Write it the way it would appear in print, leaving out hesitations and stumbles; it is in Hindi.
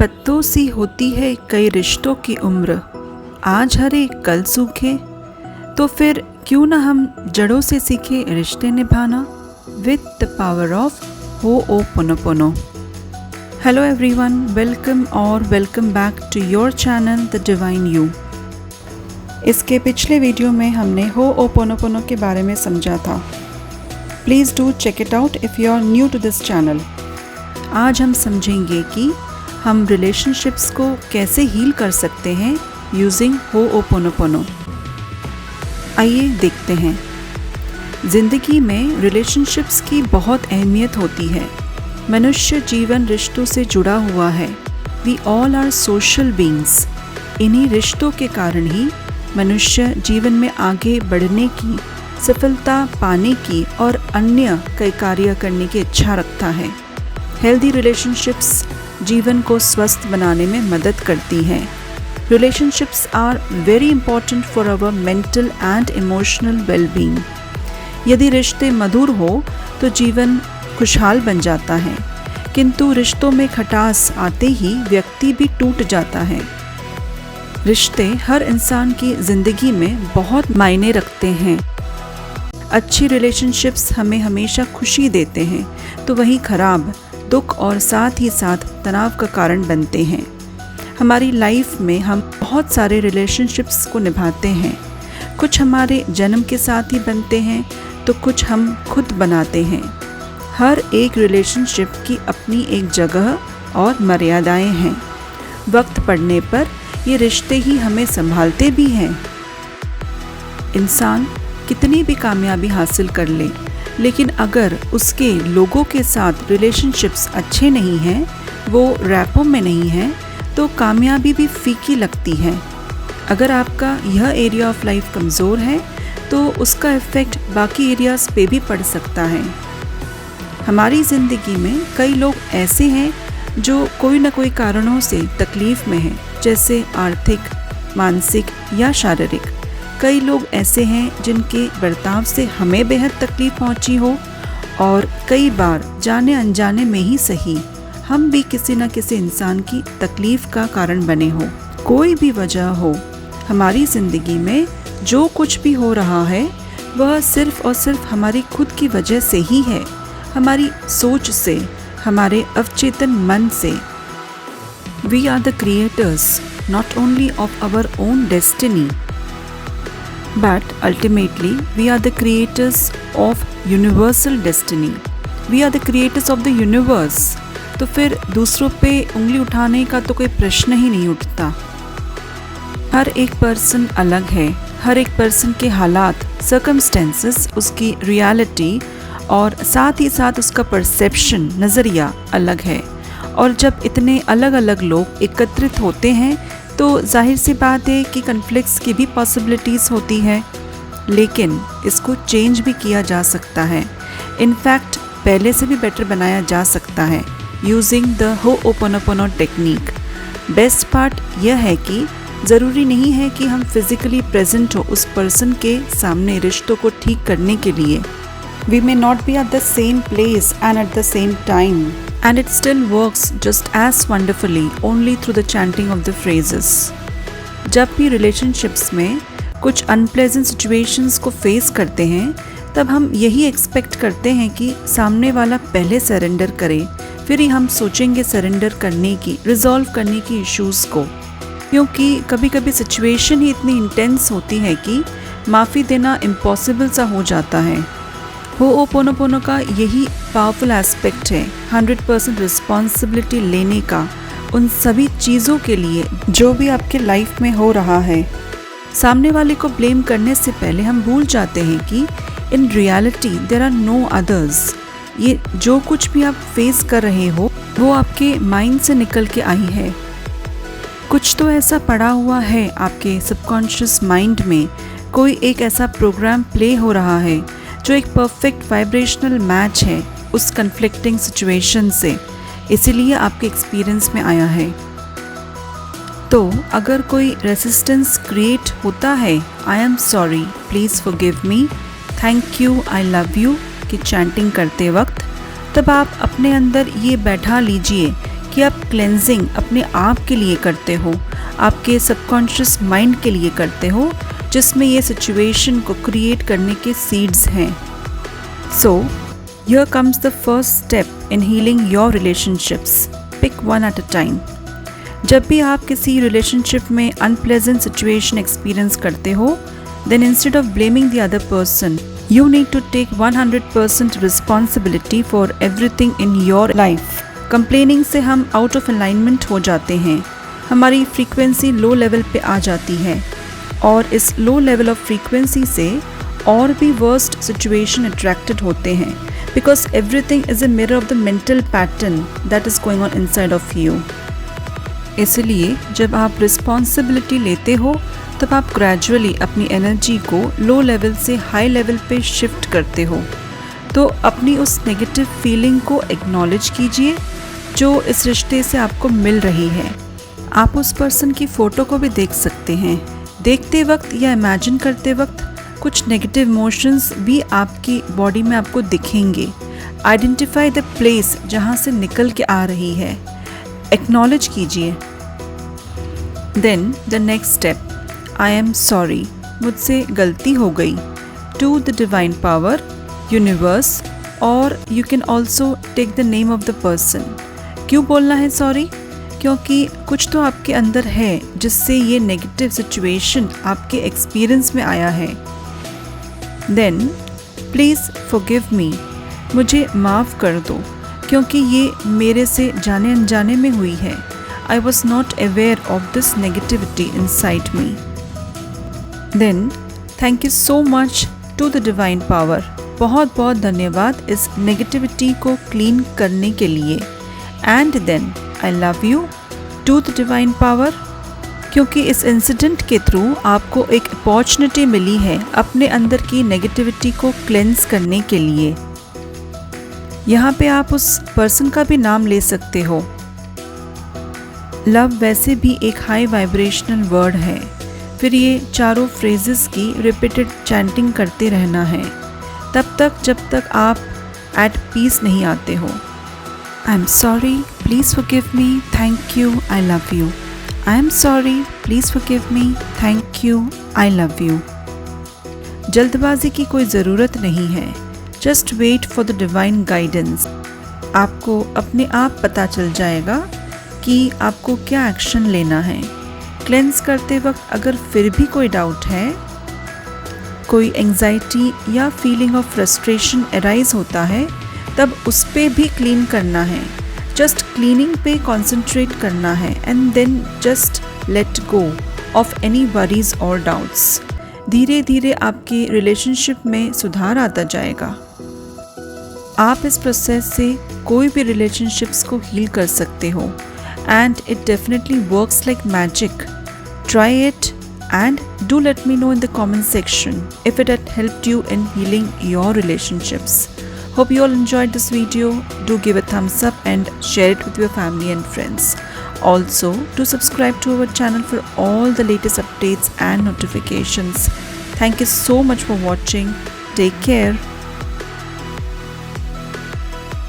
पत्तों सी होती है कई रिश्तों की उम्र, आज हरे कल सूखे। तो फिर क्यों ना हम जड़ों से सीखे रिश्ते निभाना with the power of Hooponopono. Hello everyone, welcome और welcome back to your channel the divine you. इसके पिछले वीडियो में हमने होओपोनोपोनो के बारे में समझा था। Please do check it out if you are new to this channel. आज हम समझेंगे कि हम रिलेशनशिप्स को कैसे हील कर सकते हैं यूजिंग होओपोनोपोनो। आइए देखते हैं। ज़िंदगी में रिलेशनशिप्स की बहुत अहमियत होती है। मनुष्य जीवन रिश्तों से जुड़ा हुआ है। We all are social beings. इन्हीं रिश्तों के कारण ही मनुष्य जीवन में आगे बढ़ने की, सफलता पाने की और अन्य कई कार्य करने की इच्छा रखता है। हेल्दी रिलेशनशिप्स जीवन को स्वस्थ बनाने में मदद करती हैं। Relationships are very important for our mental and emotional wellbeing. यदि रिश्ते मधुर हो तो जीवन खुशहाल बन जाता है, किंतु रिश्तों में खटास आते ही व्यक्ति भी टूट जाता है। रिश्ते हर इंसान की ज़िंदगी में बहुत मायने रखते हैं। अच्छी रिलेशनशिप्स हमें हमेशा खुशी देते हैं, तो वहीं खराब दुख और साथ ही साथ तनाव का कारण बनते हैं। हमारी लाइफ में हम बहुत सारे रिलेशनशिप्स को निभाते हैं। कुछ हमारे जन्म के साथ ही बनते हैं तो कुछ हम खुद बनाते हैं। हर एक रिलेशनशिप की अपनी एक जगह और मर्यादाएं हैं। वक्त पड़ने पर ये रिश्ते ही हमें संभालते भी हैं। इंसान कितनी भी कामयाबी हासिल कर ले, लेकिन अगर उसके लोगों के साथ रिलेशनशिप्स अच्छे नहीं हैं, वो रैपों में नहीं हैं, तो कामयाबी भी फीकी लगती है। अगर आपका यह एरिया ऑफ लाइफ कमज़ोर है तो उसका इफ़ेक्ट बाकी एरियाज़ पे भी पड़ सकता है। हमारी ज़िंदगी में कई लोग ऐसे हैं जो कोई ना कोई कारणों से तकलीफ़ में हैं, जैसे आर्थिक, मानसिक या शारीरिक। कई लोग ऐसे हैं जिनके बर्ताव से हमें बेहद तकलीफ़ पहुंची हो, और कई बार जाने अनजाने में ही सही हम भी किसी न किसी इंसान की तकलीफ़ का कारण बने हो। कोई भी वजह हो, हमारी ज़िंदगी में जो कुछ भी हो रहा है वह सिर्फ़ और सिर्फ हमारी खुद की वजह से ही है, हमारी सोच से, हमारे अवचेतन मन से। We are the creators not only of our own destiny, but ultimately we are the creators of universal destiny. We are the creators of the universe. तो फिर दूसरों पे उंगली उठाने का तो कोई प्रश्न ही नहीं उठता। हर एक पर्सन अलग है। हर एक पर्सन के हालात, सर्कमस्टेंसेस, उसकी रियलिटी और साथ ही साथ उसका परसेप्शन, नज़रिया अलग है। और जब इतने अलग अलग लोग एकत्रित होते हैं तो जाहिर सी बात है कि कन्फ्लिक्ट्स की भी पॉसिबिलिटीज़ होती है, लेकिन इसको चेंज भी किया जा सकता है। इनफैक्ट पहले से भी बेटर बनाया जा सकता है using the Hooponopono technique. Best part यह है कि ज़रूरी नहीं है कि हम फिज़िकली प्रेजेंट हो उस पर्सन के सामने रिश्तों को ठीक करने के लिए। We may not be at the same place and at the same time, and it still works just as wonderfully only through the chanting of the phrases. जब भी रिलेशनशिप्स में कुछ अनप्लेजेंट सिचुएशंस को फेस करते हैं, तब हम यही एक्सपेक्ट करते हैं कि सामने वाला पहले सरेंडर करे, फिर ही हम सोचेंगे सरेंडर करने की, रिजॉल्व करने की इश्यूज़ को। क्योंकि कभी कभी सिचुएशन ही इतनी इंटेंस होती है कि माफ़ी देना इम्पॉसिबल सा हो जाता है। होओपोनोपोनो का यही पावरफुल एस्पेक्ट है 100% रिस्पॉन्सिबिलिटी लेने का उन सभी चीज़ों के लिए जो भी आपके लाइफ में हो रहा है। सामने वाले को ब्लेम करने से पहले हम भूल जाते हैं कि in reality there are no others. ये जो कुछ भी आप फेस कर रहे हो वो आपके माइंड से निकल के आई है। कुछ तो ऐसा पड़ा हुआ है आपके सबकॉन्शियस माइंड में, कोई एक ऐसा प्रोग्राम प्ले हो रहा है जो एक परफेक्ट वाइब्रेशनल मैच है उस कन्फ्लिक्टिंग सिचुएशन से, इसीलिए आपके एक्सपीरियंस में आया है। तो अगर कोई रेसिस्टेंस क्रिएट होता है, आई am sorry, please forgive me, thank you, I love you की चैंटिंग करते वक्त, तब आप अपने अंदर ये बैठा लीजिए कि आप क्लेंजिंग अपने आप के लिए करते हो, आपके सबकॉन्शियस माइंड के लिए करते हो, जिसमें ये सिचुएशन को क्रिएट करने के सीड्स हैं। So here comes the first step in healing your relationships. Pick one at a time. जब भी आप किसी रिलेशनशिप में अनप्लेजेंट सिचुएशन एक्सपीरियंस करते हो, then instead of blaming the other person, you need to take 100% responsibility for everything in your life. Complaining से हम out of alignment हो जाते हैं, हमारी frequency low level पे आ जाती है और इस low level of frequency से और भी worst situation attracted होते हैं, because everything is a mirror of the mental pattern that is going on inside of you. इसलिए जब आप रिस्पॉन्सिबिलिटी लेते हो तब आप ग्रेजुअली अपनी एनर्जी को लो लेवल से हाई लेवल पे शिफ्ट करते हो। तो अपनी उस नेगेटिव फीलिंग को एक्नॉलेज कीजिए जो इस रिश्ते से आपको मिल रही है। आप उस पर्सन की फ़ोटो को भी देख सकते हैं। देखते वक्त या इमेजिन करते वक्त कुछ नेगेटिव इमोशंस भी आपकी बॉडी में आपको दिखेंगे। आइडेंटिफाई द प्लेस जहाँ से निकल के आ रही है, एक्नॉलेज कीजिए। Then the next step, I am sorry, मुझसे गलती हो गई, to the divine power, universe, और you can also take the name of the person. क्यों बोलना है सॉरी? क्योंकि कुछ तो आपके अंदर है जिससे ये नेगेटिव सिचुएशन आपके एक्सपीरियंस में आया है। देन प्लीज़ फॉरगिव मी, मुझे माफ़ कर दो क्योंकि ये मेरे से जाने अनजाने में हुई है। I was not aware of this negativity inside me. Then thank you so much to the divine power, बहुत बहुत धन्यवाद इस नेगेटिविटी को क्लीन करने के लिए। And then I love you to the divine power, क्योंकि इस इंसिडेंट के थ्रू आपको एक अपॉर्चुनिटी मिली है अपने अंदर की नेगेटिविटी को क्लेंस करने के लिए। यहाँ पे आप उस पर्सन का भी नाम ले सकते हो। लव वैसे भी एक हाई वाइब्रेशनल वर्ड है, फिर ये चारों फ्रेजेस की रिपीटेड चैंटिंग करते रहना है तब तक जब तक आप एट पीस नहीं आते हो। I am sorry, please forgive me, thank you, I love you. I am sorry, please forgive me, thank you, I love you. जल्दबाजी की कोई ज़रूरत नहीं है, just wait for the divine guidance. आपको अपने आप पता चल जाएगा कि आपको क्या एक्शन लेना है। क्लेंस करते वक्त अगर फिर भी कोई डाउट है, कोई एंजाइटी या फीलिंग ऑफ फ्रस्ट्रेशन अराइज होता है, तब उस पे भी क्लीन करना है। जस्ट क्लीनिंग पे कॉन्सेंट्रेट करना है and then just let go of any worries और डाउट्स। धीरे धीरे आपके रिलेशनशिप में सुधार आता जाएगा। आप इस प्रोसेस से कोई भी रिलेशनशिप्स को हील कर सकते हो and it definitely works like magic. Try it and do let me know in the comment section if it had helped you in healing your relationships. Hope you all enjoyed this video. Do give a thumbs up and share it with your family and friends. Also, do subscribe to our channel for all the latest updates and notifications. Thank you so much for watching. Take care.